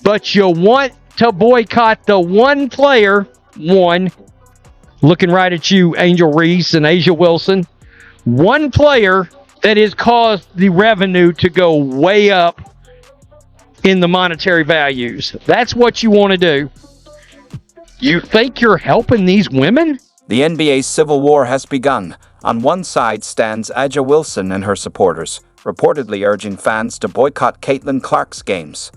but you want to boycott the one player, looking right at you, Angel Reese and Asia Wilson, one player that has caused the revenue to go way up in the monetary values. That's what you want to do. You think you're helping these women? The NBA's civil war has begun. On one side stands Aja Wilson and her supporters, reportedly urging fans to boycott Caitlin Clark's games.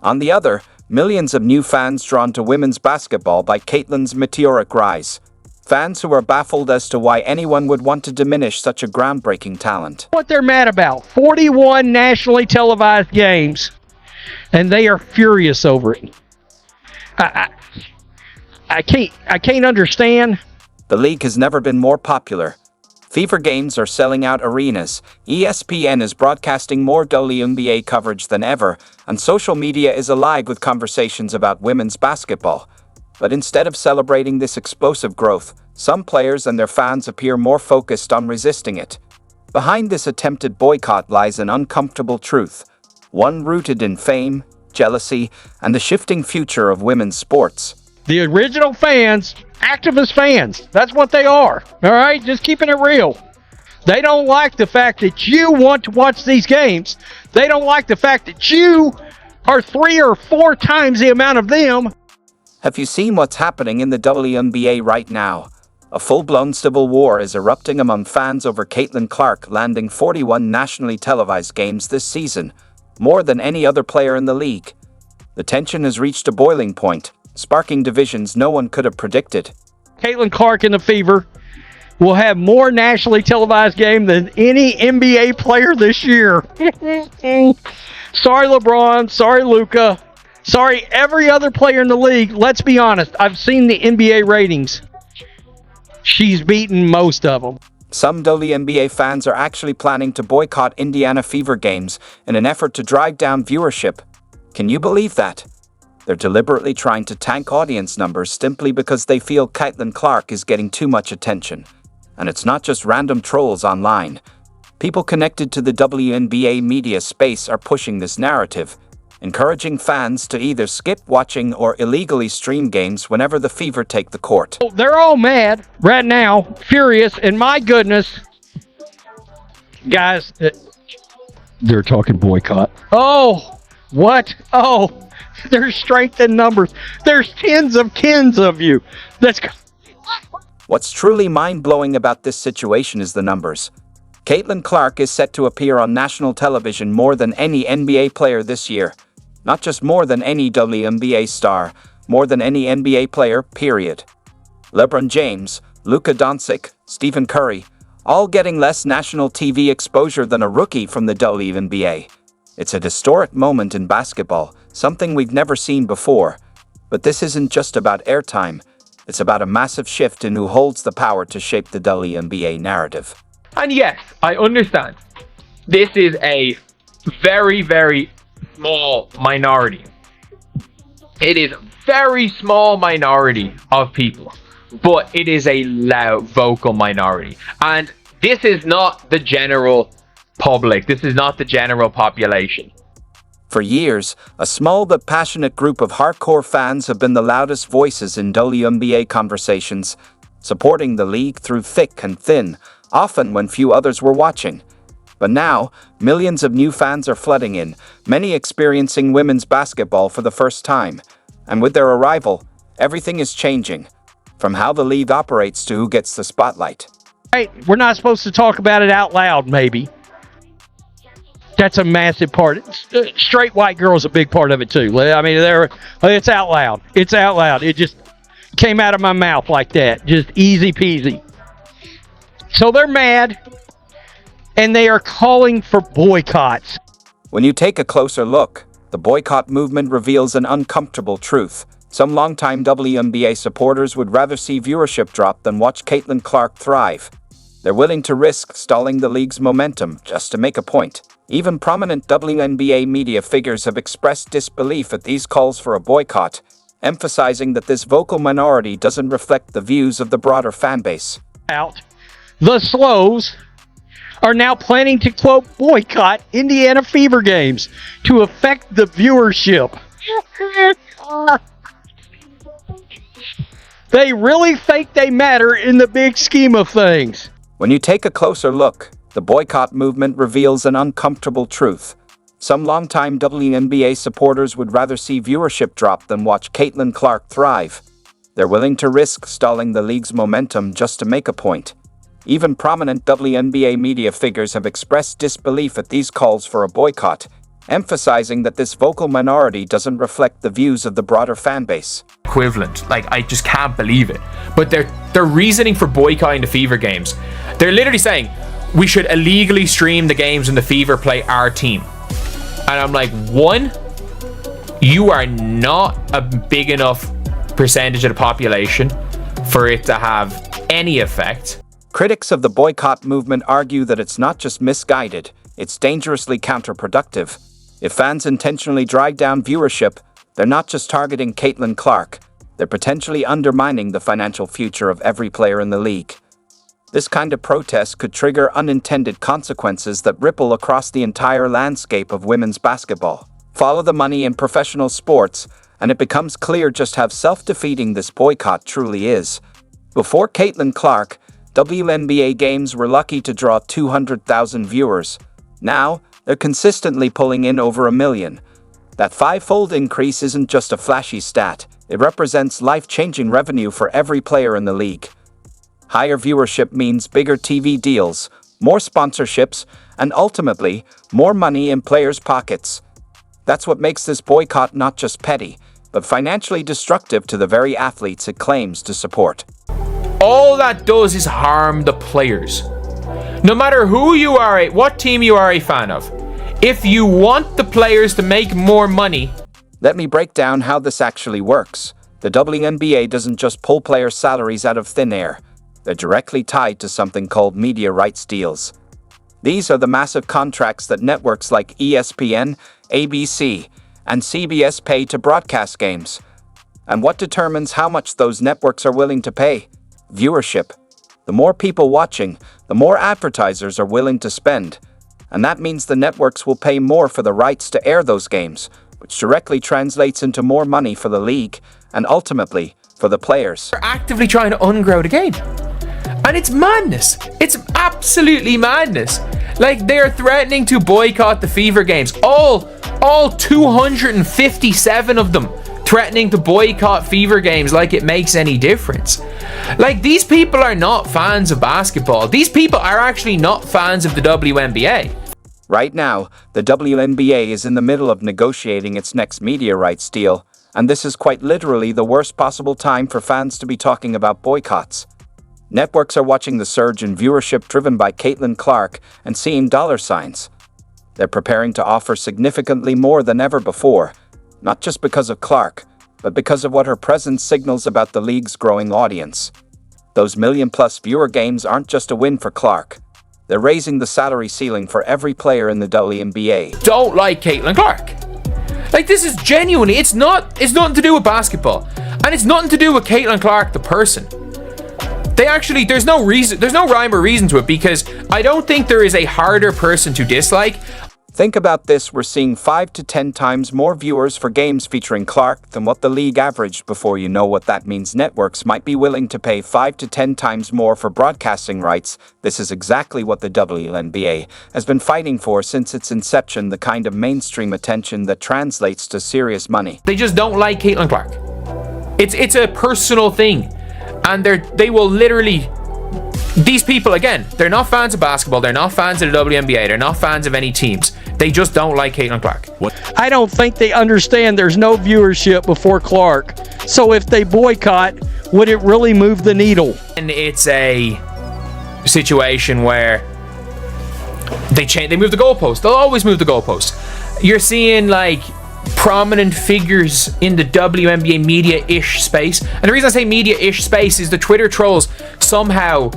On the other, millions of new fans drawn to women's basketball by Caitlin's meteoric rise. Fans who are baffled as to why anyone would want to diminish such a groundbreaking talent. What they're mad about, 41 nationally televised games, and they are furious over it. I can't understand. The league has never been more popular. Fever games are selling out arenas, ESPN is broadcasting more WNBA coverage than ever, and social media is alive with conversations about women's basketball. But instead of celebrating this explosive growth, some players and their fans appear more focused on resisting it. Behind this attempted boycott lies an uncomfortable truth, one rooted in fame, jealousy, and the shifting future of women's sports. The original fans, activist fans, that's what they are, all right? Just keeping it real. They don't like the fact that you want to watch these games. They don't like the fact that you are 3 or 4 times the amount of them. Have you seen what's happening in the WNBA right now? A full-blown civil war is erupting among fans over Caitlin Clark landing 41 nationally televised games this season, more than any other player in the league. The tension has reached a boiling point, sparking divisions no one could have predicted. Caitlin Clark in the Fever will have more nationally televised games than any NBA player this year. Sorry, LeBron. Sorry, Luka. Sorry, every other player in the league. Let's be honest. I've seen the NBA ratings. She's beaten most of them. Some WNBA fans are actually planning to boycott Indiana Fever games in an effort to drive down viewership. Can you believe that? They're deliberately trying to tank audience numbers simply because they feel Caitlin Clark is getting too much attention. And it's not just random trolls online. People connected to the WNBA media space are pushing this narrative, encouraging fans to either skip watching or illegally stream games whenever the Fever take the court. They're all mad right now, furious, and my goodness, guys, they're talking boycott. Oh, what? Oh, there's strength in numbers. There's tens of you. What's truly mind-blowing about this situation is the numbers. Caitlin Clark is set to appear on national television more than any NBA player this year. Not just more than any WNBA star, more than any NBA player, period. LeBron James, Luka Doncic, Stephen Curry, all getting less national TV exposure than a rookie from the WNBA. It's a historic moment in basketball, something we've never seen before. But this isn't just about airtime. It's about a massive shift in who holds the power to shape the WNBA narrative. And yes, I understand. This is a very, very small minority. It is a very small minority of people, but it is a loud, vocal minority. And this is not the general public. This is not the general population. For years, a small but passionate group of hardcore fans have been the loudest voices in WNBA conversations, supporting the league through thick and thin, often when few others were watching. But now, millions of new fans are flooding in, many experiencing women's basketball for the first time. And with their arrival, everything is changing, from how the league operates to who gets the spotlight. Right, we're not supposed to talk about it out loud, maybe. That's a massive part. Straight white girl's a big part of it too. I mean, it's out loud. It's out loud. It just came out of my mouth like that. Just easy peasy. So they're mad, and they are calling for boycotts. When you take a closer look, the boycott movement reveals an uncomfortable truth. Some longtime WNBA supporters would rather see viewership drop than watch Caitlin Clark thrive. They're willing to risk stalling the league's momentum just to make a point. Even prominent WNBA media figures have expressed disbelief at these calls for a boycott, emphasizing that this vocal minority doesn't reflect the views of the broader fanbase. The Slows are now planning to, quote, boycott Indiana Fever games to affect the viewership. They really think they matter in the big scheme of things. When you take a closer look, the boycott movement reveals an uncomfortable truth. Some longtime WNBA supporters would rather see viewership drop than watch Caitlin Clark thrive. They're willing to risk stalling the league's momentum just to make a point. Even prominent WNBA media figures have expressed disbelief at these calls for a boycott, emphasizing that this vocal minority doesn't reflect the views of the broader fan base. Equivalent. Like, I just can't believe it. But their reasoning for boycotting the Fever games, they're literally saying we should illegally stream the games when the Fever play our team. And I'm like, one, you are not a big enough percentage of the population for it to have any effect. Critics of the boycott movement argue that it's not just misguided, it's dangerously counterproductive. If fans intentionally drive down viewership, they're not just targeting Caitlin Clark, they're potentially undermining the financial future of every player in the league. This kind of protest could trigger unintended consequences that ripple across the entire landscape of women's basketball. Follow the money in professional sports, and it becomes clear just how self-defeating this boycott truly is. Before Caitlin Clark, WNBA games were lucky to draw 200,000 viewers. Now, they're consistently pulling in over 1 million. That five-fold increase isn't just a flashy stat, it represents life-changing revenue for every player in the league. Higher viewership means bigger TV deals, more sponsorships, and ultimately, more money in players' pockets. That's what makes this boycott not just petty, but financially destructive to the very athletes it claims to support. All that does is harm the players. No matter who you are, what team you are a fan of, if you want the players to make more money... Let me break down how this actually works. The WNBA doesn't just pull players' salaries out of thin air. They're directly tied to something called media rights deals. These are the massive contracts that networks like ESPN, ABC, and CBS pay to broadcast games. And what determines how much those networks are willing to pay? Viewership. The more people watching, the more advertisers are willing to spend. And that means the networks will pay more for the rights to air those games, which directly translates into more money for the league, and ultimately, for the players. They're actively trying to ungrow the game. And it's madness. It's absolutely madness. Like, they're threatening to boycott the Fever games. All 257 of them threatening to boycott Fever games like it makes any difference. Like, these people are not fans of basketball. These people are actually not fans of the WNBA. Right now, the WNBA is in the middle of negotiating its next media rights deal, and this is quite literally the worst possible time for fans to be talking about boycotts. Networks are watching the surge in viewership driven by Caitlin Clark and seeing dollar signs. They're preparing to offer significantly more than ever before, not just because of Clark, but because of what her presence signals about the league's growing audience. Those million-plus viewer games aren't just a win for Clark. They're raising the salary ceiling for every player in the WNBA. Don't like Caitlin Clark. Like, this is genuinely, it's nothing to do with basketball. And it's nothing to do with Caitlin Clark, the person. There's no rhyme or reason to it, because I don't think there is a harder person to dislike. Think about this, we're seeing 5 to 10 times more viewers for games featuring Clark than what the league averaged. Before you know what that means, networks might be willing to pay 5 to 10 times more for broadcasting rights. This is exactly what the WNBA has been fighting for since its inception, the kind of mainstream attention that translates to serious money. They just don't like Caitlin Clark. It's a personal thing. And they will literally... These people, again, they're not fans of basketball. They're not fans of the WNBA. They're not fans of any teams. They just don't like Caitlin Clark. I don't think they understand there's no viewership before Clark. So if they boycott, would it really move the needle? And it's a situation where they move the goalpost. They'll always move the goalpost. You're seeing, like, prominent figures in the WNBA media-ish space. And the reason I say media-ish space is the Twitter trolls somehow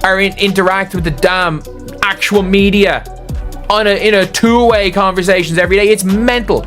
are interact with the damn actual media in a two-way conversations every day. It's mental.